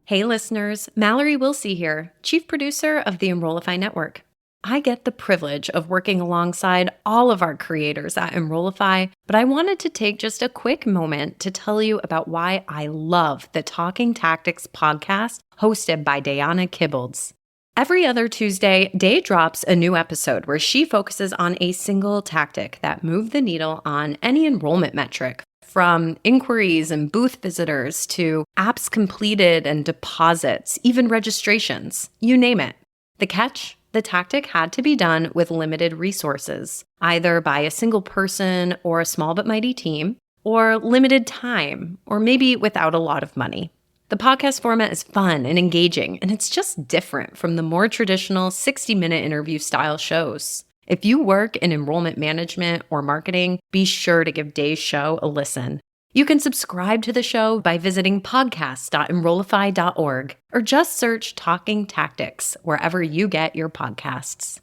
Hey listeners, Mallory Willsea here, Chief Producer of the Enrollify Network. I get the privilege of working alongside all of our creators at Enrollify, but I wanted to take just a quick moment to tell you about why I love the Talking Tactics podcast hosted by Diana Kibbolds. Every other Tuesday, Day drops a new episode where she focuses on a single tactic that moved the needle on any enrollment metric, from inquiries and booth visitors to apps completed and deposits, even registrations, you name it. The catch? The tactic had to be done with limited resources, either by a single person or a small but mighty team, or limited time, or maybe without a lot of money. The podcast format is fun and engaging, and it's just different from the more traditional 60-minute interview style shows. If you work in enrollment management or marketing, be sure to give Day's show a listen. You can subscribe to the show by visiting podcast.enrollify.org or just search Talking Tactics wherever you get your podcasts.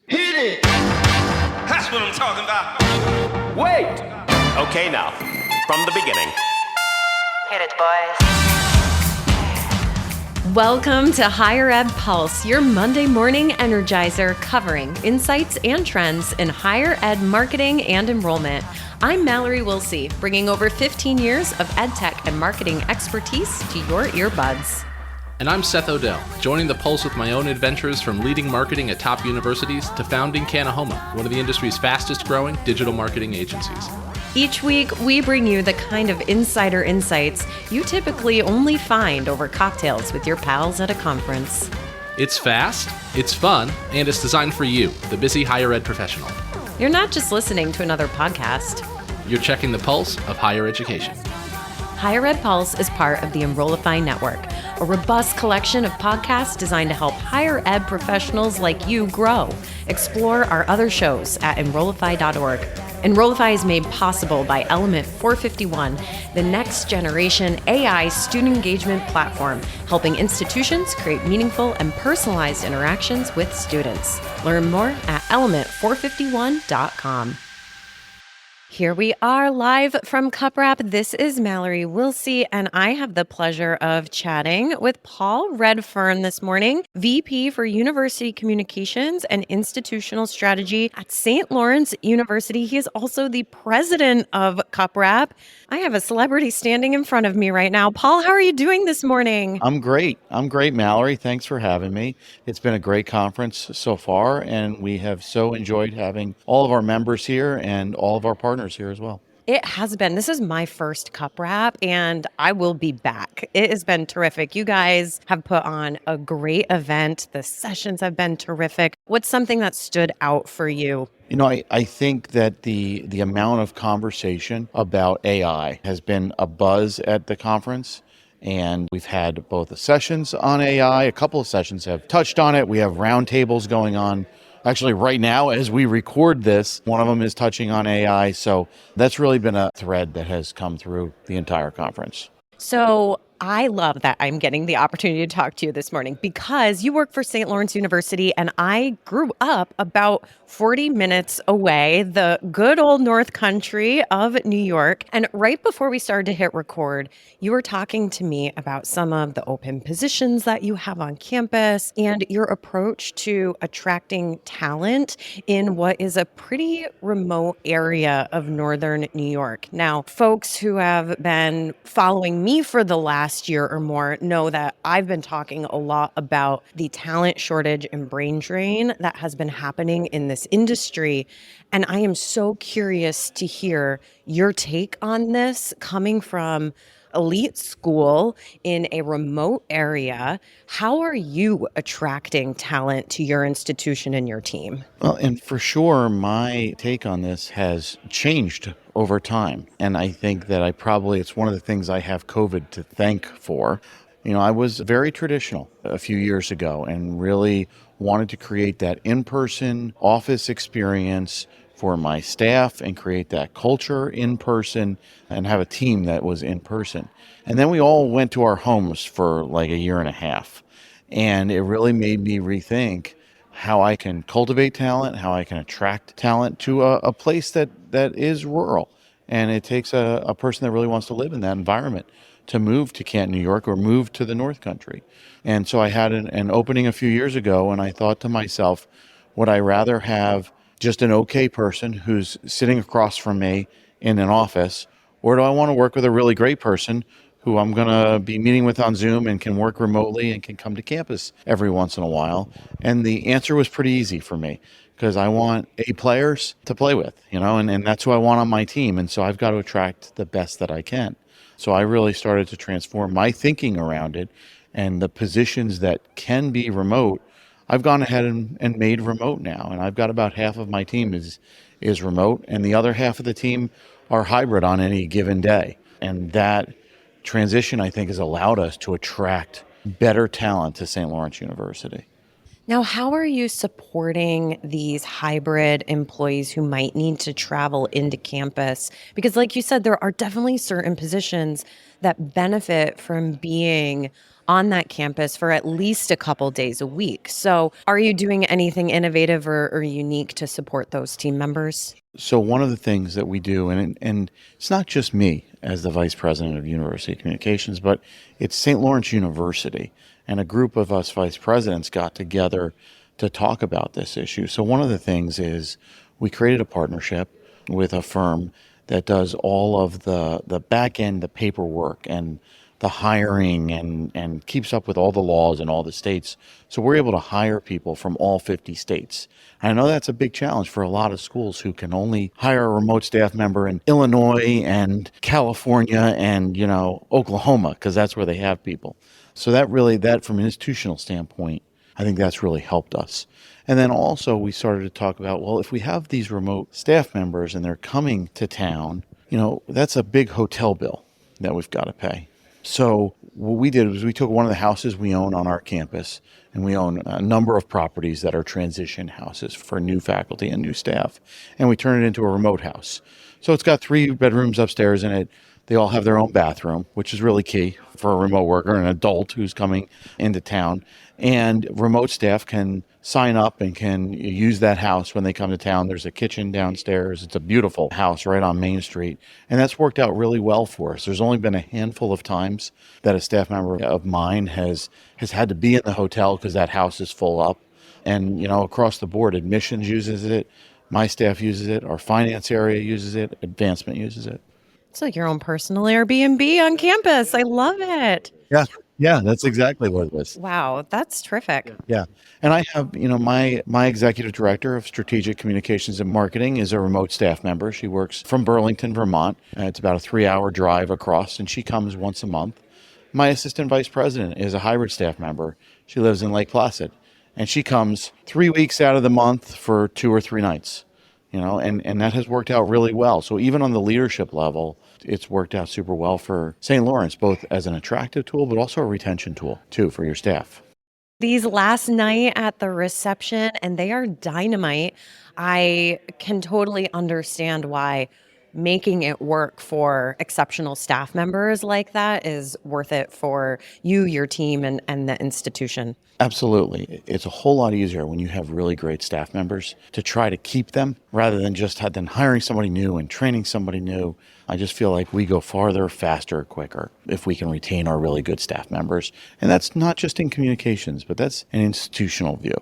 Hit it! That's what I'm talking about. Wait! Okay, now, from the beginning. Hit it, boys. Welcome to Higher Ed Pulse, your Monday morning energizer covering insights and trends in higher ed marketing and enrollment. I'm Mallory Willsea, bringing over 15 years of edtech and marketing expertise to your earbuds. And I'm Seth Odell, joining the Pulse with my own adventures from leading marketing at top universities to founding Kanahoma, one of the industry's fastest growing digital marketing agencies. Each week, we bring you the kind of insider insights you typically only find over cocktails with your pals at a conference. It's fast, it's fun, and it's designed for you, the busy higher ed professional. You're not just listening to another podcast. You're checking the pulse of higher education. Higher Ed Pulse is part of the Enrollify Network, a robust collection of podcasts designed to help higher ed professionals like you grow. Explore our other shows at enrollify.org. Enrollify is made possible by Element 451, the next generation AI student engagement platform, helping institutions create meaningful and personalized interactions with students. Learn more at element451.com. Here we are live from CUPRAP. This is Mallory Willsea, and I have the pleasure of chatting with Paul Redfern this morning, VP for University Communications and Institutional Strategy at St. Lawrence University. He is also the president of CUPRAP. I have a celebrity standing in front of me right now. Paul, how are you doing this morning? I'm great, Mallory. Thanks for having me. It's been a great conference so far, and we have so enjoyed having all of our members here and all of our partners here as well. It has been. This is my first CUPRAP, and I will be back. It has been terrific. You guys have put on a great event. The sessions have been terrific. What's something that stood out for you? You know, I think that the amount of conversation about AI has been a buzz at the conference. And we've had both the sessions on AI. A couple of sessions have touched on it. We have roundtables going on. Actually, right now, as we record this, one of them is touching on AI. So that's really been a thread that has come through the entire conference. So I love that I'm getting the opportunity to talk to you this morning because you work for St. Lawrence University and I grew up about 40 minutes away, the good old North Country of New York. And right before we started to hit record, you were talking to me about some of the open positions that you have on campus and your approach to attracting talent in what is a pretty remote area of Northern New York. Now, folks who have been following me for the last year or more know that I've been talking a lot about the talent shortage and brain drain that has been happening in this industry. And I am so curious to hear your take on this coming from elite school in a remote area. How are you attracting talent to your institution and your team? Well, and for sure, my take on this has changed over time. And I think that it's one of the things I have COVID to thank for. You know, I was very traditional a few years ago and really wanted to create that in-person office experience for my staff and create that culture in person and have a team that was in person. And then we all went to our homes for like a year and a half. And it really made me rethink how I can cultivate talent, how I can attract talent to a place that is rural. And it takes a person that really wants to live in that environment to move to Canton, New York, or move to the North Country. And so I had an opening a few years ago, and I thought to myself, would I rather have just an okay person who's sitting across from me in an office, or do I want to work with a really great person who I'm going to be meeting with on Zoom and can work remotely and can come to campus every once in a while? And the answer was pretty easy for me because I want A players to play with, and that's who I want on my team. And so I've got to attract the best that I can. So I really started to transform my thinking around it, and the positions that can be remote, I've gone ahead and made remote now. And I've got about half of my team is remote, and the other half of the team are hybrid on any given day. And that transition, I think, has allowed us to attract better talent to St. Lawrence University. Now, how are you supporting these hybrid employees who might need to travel into campus? Because like you said, there are definitely certain positions that benefit from being on that campus for at least a couple days a week. So are you doing anything innovative or unique to support those team members? So one of the things that we do, and it's not just me as the vice president of University Communications, but it's St. Lawrence University. And a group of us vice presidents got together to talk about this issue. So one of the things is we created a partnership with a firm that does all of the back end, the paperwork and the hiring and keeps up with all the laws in all the states. So we're able to hire people from all 50 states. And I know that's a big challenge for a lot of schools who can only hire a remote staff member in Illinois and California and, Oklahoma, because that's where they have people. So that from an institutional standpoint, I think that's really helped us. And then also we started to talk about, well, if we have these remote staff members and they're coming to town, that's a big hotel bill that we've got to pay. So what we did was we took one of the houses we own on our campus, and we own a number of properties that are transition houses for new faculty and new staff, and we turned it into a remote house. So it's got 3 bedrooms upstairs in it. They all have their own bathroom, which is really key for a remote worker, an adult who's coming into town. And remote staff can sign up and can use that house when they come to town. There's a kitchen downstairs. It's a beautiful house right on Main Street. And that's worked out really well for us. There's only been a handful of times that a staff member of mine has had to be in the hotel because that house is full up. And, across the board, admissions uses it. My staff uses it. Our finance area uses it. Advancement uses it. It's like your own personal Airbnb on campus. I love it. Yeah, that's exactly what it is. Wow, that's terrific. Yeah. And I have, my executive director of strategic communications and marketing is a remote staff member. She works from Burlington, Vermont. It's about a 3-hour drive across, and she comes once a month. My assistant vice president is a hybrid staff member. She lives in Lake Placid, and she comes 3 weeks out of the month for 2 or 3 nights. And that has worked out really well. So even on the leadership level, it's worked out super well for St. Lawrence, both as an attractive tool, but also a retention tool, too, for your staff. These last night at the reception, and they are dynamite. I can totally understand why making it work for exceptional staff members like that is worth it for you, your team, and the institution. Absolutely. It's a whole lot easier when you have really great staff members to try to keep them rather than just hiring somebody new and training somebody new. I just feel like we go farther, faster, quicker if we can retain our really good staff members. And that's not just in communications, but that's an institutional view.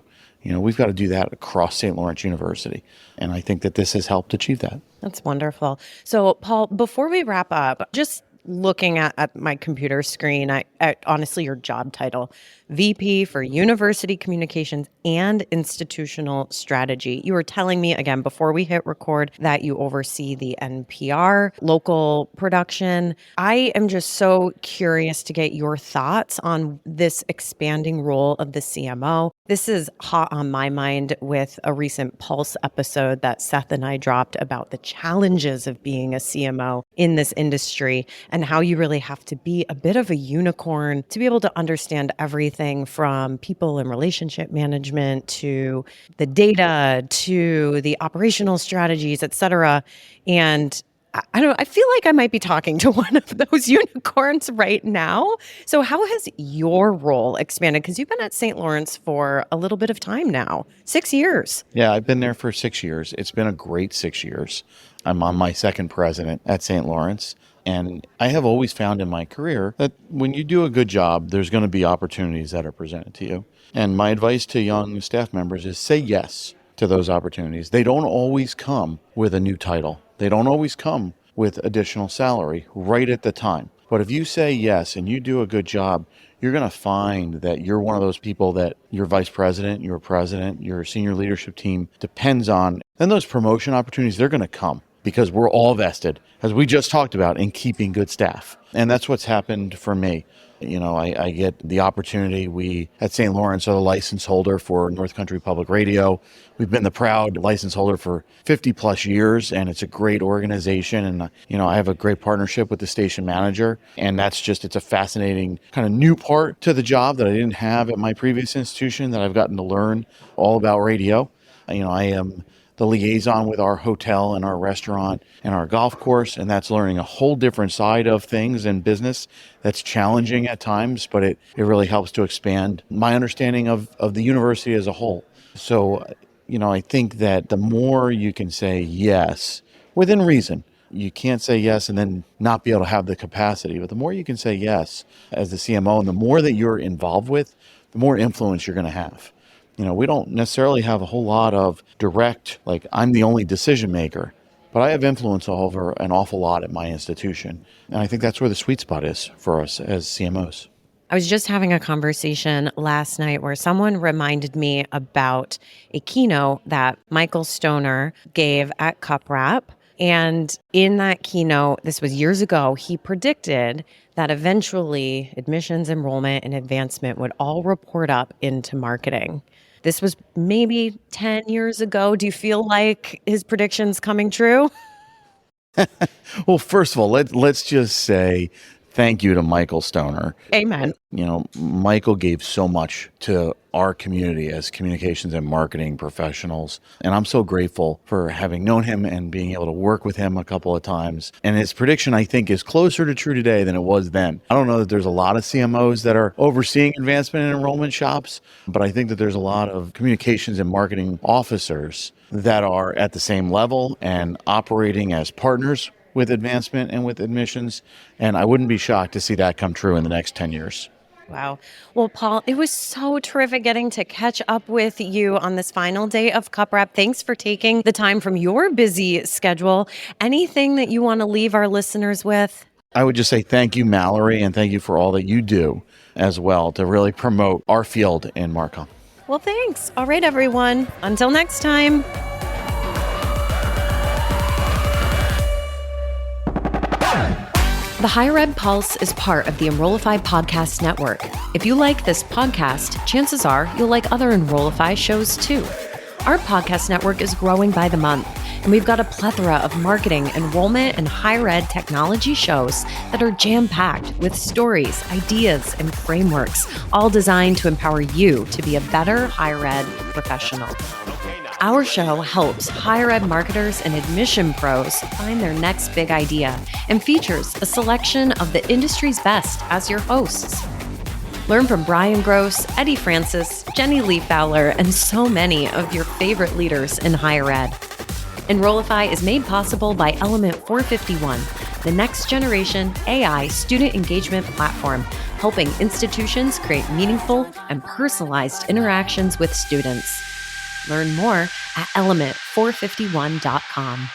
We've got to do that across St. Lawrence University. And I think that this has helped achieve that. That's wonderful. So, Paul, before we wrap up, just looking at my computer screen, I honestly, your job title, VP for University Communications and Institutional Strategy. You were telling me again before we hit record that you oversee the NPR local production. I am just so curious to get your thoughts on this expanding role of the CMO. This is hot on my mind with a recent Pulse episode that Seth and I dropped about the challenges of being a CMO in this industry and how you really have to be a bit of a unicorn to be able to understand everything from people and relationship management to the data to the operational strategies, et cetera. And I don't know. I feel like I might be talking to one of those unicorns right now. So how has your role expanded? Because you've been at St. Lawrence for a little bit of time now, 6 years. Yeah, I've been there for 6 years. It's been a great 6 years. I'm on my second president at St. Lawrence. And I have always found in my career that when you do a good job, there's going to be opportunities that are presented to you. And my advice to young staff members is say yes to those opportunities. They don't always come with a new title. They don't always come with additional salary right at the time. But if you say yes and you do a good job, you're going to find that you're one of those people that your vice president, your president, your senior leadership team depends on. Then those promotion opportunities, they're going to come because we're all vested, as we just talked about, in keeping good staff. And that's what's happened for me. You know, I get the opportunity. We at St. Lawrence are the license holder for North Country Public Radio. We've been the proud license holder for 50 plus years, and it's a great organization. And, you know, I have a great partnership with the station manager, and it's a fascinating kind of new part to the job that I didn't have at my previous institution, that I've gotten to learn all about radio. You know, I am the liaison with our hotel and our restaurant and our golf course, and that's learning a whole different side of things in business that's challenging at times, but it really helps to expand my understanding of the university as a whole. So, you know, I think that the more you can say yes, within reason, you can't say yes and then not be able to have the capacity, but the more you can say yes as the CMO and the more that you're involved with, the more influence you're going to have. You know, we don't necessarily have a whole lot of direct, like I'm the only decision maker, but I have influence over an awful lot at my institution. And I think that's where the sweet spot is for us as CMOs. I was just having a conversation last night where someone reminded me about a keynote that Michael Stoner gave at CUPRAP. And in that keynote, this was years ago, he predicted that eventually admissions, enrollment, and advancement would all report up into marketing. This was maybe 10 years ago. Do you feel like his prediction's coming true? Well, first of all, let's just say thank you to Michael Stoner. Amen. You know, Michael gave so much to our community as communications and marketing professionals. And I'm so grateful for having known him and being able to work with him a couple of times. And his prediction, I think, is closer to true today than it was then. I don't know that there's a lot of CMOs that are overseeing advancement and enrollment shops, but I think that there's a lot of communications and marketing officers that are at the same level and operating as partners with advancement and with admissions. And I wouldn't be shocked to see that come true in the next 10 years. Wow. Well, Paul, it was so terrific getting to catch up with you on this final day of CUPRAP. Thanks for taking the time from your busy schedule. Anything that you want to leave our listeners with? I would just say thank you, Mallory, and thank you for all that you do as well to really promote our field in Markham. Well, thanks. All right, everyone. Until next time. The Higher Ed Pulse is part of the Enrollify podcast network. If you like this podcast, chances are you'll like other Enrollify shows too. Our podcast network is growing by the month, and we've got a plethora of marketing, enrollment, and higher ed technology shows that are jam-packed with stories, ideas, and frameworks, all designed to empower you to be a better higher ed professional. Our show helps higher ed marketers and admission pros find their next big idea and features a selection of the industry's best as your hosts. Learn from Brian Gross, Eddie Francis, Jenny Lee Fowler, and so many of your favorite leaders in higher ed. Enrollify is made possible by Element 451, the next generation AI student engagement platform, helping institutions create meaningful and personalized interactions with students. Learn more at element451.com.